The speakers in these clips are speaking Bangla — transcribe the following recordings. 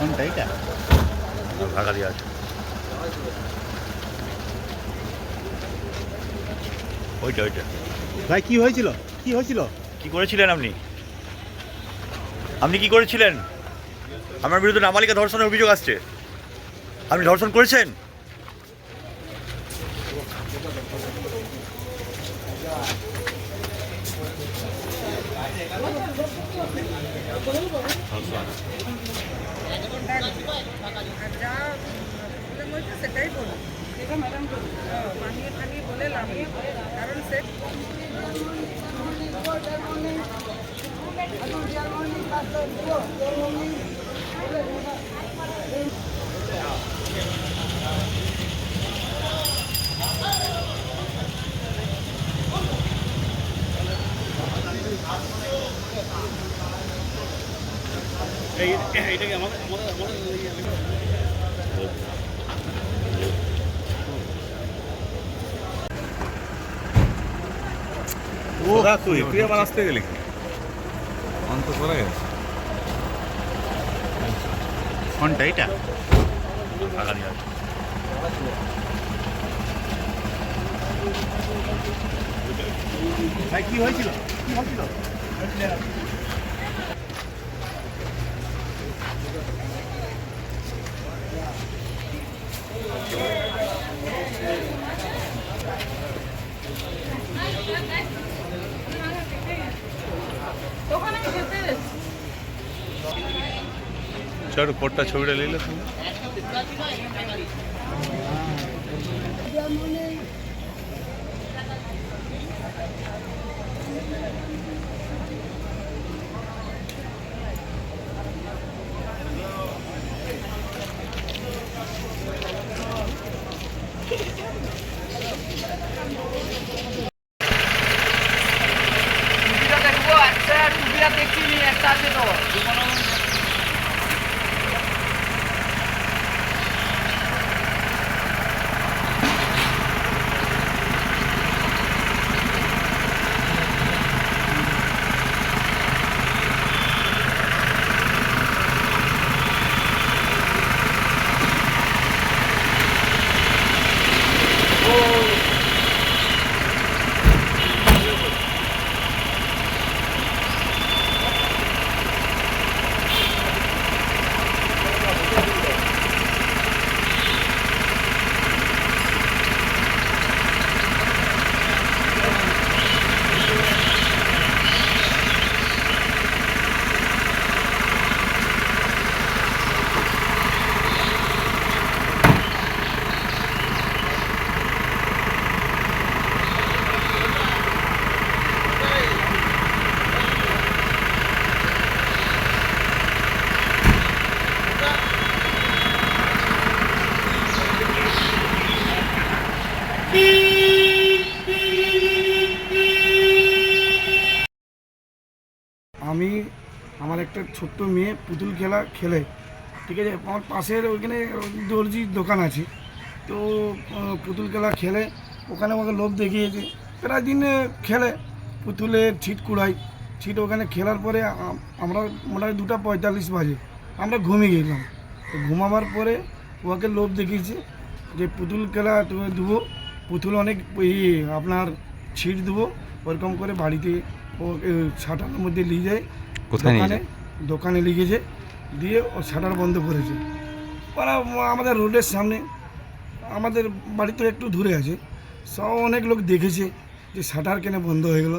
কোনটা এটা? ঢাকা দিয়ে আছে ওইটা ওইটা। ভাই কি হয়েছিল? কি হয়েছিল? কি করেছিলেন আপনি? আপনি কি করেছিলেন? আমার বিরুদ্ধে নাবালিকা ধর্ষণের অভিযোগ আসছে। আপনি ধর্ষণ করেছেন? সেটাই বলো, এটা ম্যাডাম বানিয়ে খানিয়ে বলে লাভ নেই, কারণ সে এইটাকে আমাদের তুই আবার আসতে গেলি অন্ত করে গেছে। কোনটা এটা? ঢাকা দিয়ে আছে ভাই কি হয়েছিল? কি হয়েছিল? চল কোটটা ছবিটা নিলে দেখবো, একটা টুপিটা দেখিনি, একটা আছে তো আমি আমার একটা ছোট্ট মেয়ে পুতুল খেলা খেলে, ঠিক আছে, আমার পাশের ওইখানে দর্জির দোকান আছে, তো পুতুল খেলা খেলে ওখানে আমাকে লোভ দেখিয়েছে। প্রায় দিন খেলে পুতুলের ছিট কুড়াই, ছিট ওখানে খেলার পরে আমরা মোটামুটি 2:45 বাজে আমরা ঘুমিয়ে গেলাম। তো ঘুমাবার পরে ওকে লোভ দেখিয়েছে যে পুতুল খেলা তুমি দেবো, পুতুল অনেক আপনার ছিট দেবো, ওরকম করে বাড়িতে ও শাটারের মধ্যে নিয়ে যায়, দোকানে লিখেছে, দিয়ে ও শাটার বন্ধ করেছে। ওরা আমাদের রোডের সামনে, আমাদের বাড়ি তো একটু দূরে আছে, সব অনেক লোক দেখেছে যে শাটার কেন বন্ধ হয়ে গেল।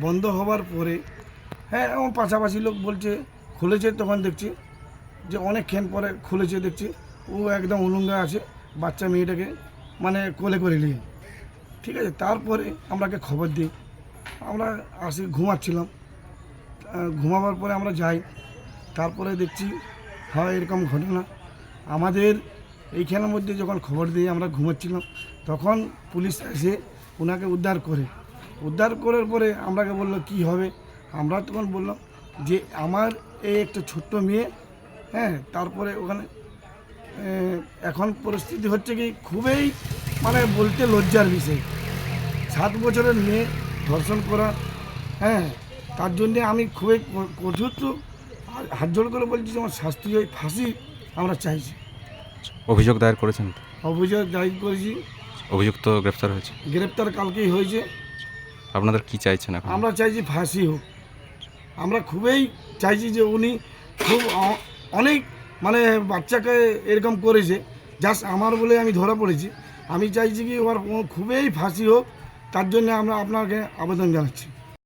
বন্ধ হওয়ার পরে হ্যাঁ আমার পাশাপাশি লোক বলছে খুলেছে, তখন দেখছি যে অনেকক্ষণ পরে খুলেছে, দেখছি ও একদম উলঙ্গা আছে, বাচ্চা মেয়েটাকে মানে কোলে করে নিয়ে, ঠিক আছে। তারপরে আমরাকে খবর দিই, আমরা আসি, ঘুমাচ্ছিলাম, ঘুমাবার পরে আমরা যাই, তারপরে দেখছি হয় এরকম ঘটনা। আমাদের এইখানের মধ্যে যখন খবর দিয়ে আমরা ঘুমাচ্ছিলাম, তখন পুলিশ এসে ওনাকে উদ্ধার করার পরে আমরাকে বললো কি হবে। আমরা তখন বললাম যে আমার এই একটা ছোট্ট মেয়ে, হ্যাঁ, তারপরে ওখানে এখন পরিস্থিতি হচ্ছে কি খুবই মানে বলতে লজ্জার বিষয়, 7 বছরের মেয়ে ধর্ষণ করা, হ্যাঁ, তার জন্যে আমি খুবই কঠোর হাত জোড় করে বলছি যে আমার শাস্তি হয়, ফাঁসি আমরা চাইছি। অভিযোগ দায়ের করেছেন তো? অভিযোগ দায়ের করেছি, অভিযুক্ত গ্রেফতার হয়েছে। গ্রেপ্তার কালকেই হয়েছে। আপনাদের কি চাইছেন এখন? আমরা চাইছি ফাঁসি হোক। আমরা খুবই চাইছি যে উনি খুব অনেক মানে বাচ্চাকে এরকম করেছে, জাস্ট আমার বলে আমি ধরা পড়েছি। আমি চাইছি কি ওর খুবই ফাঁসি হোক, তার জন্য আমরা আপনাকে আবেদন জানাচ্ছি।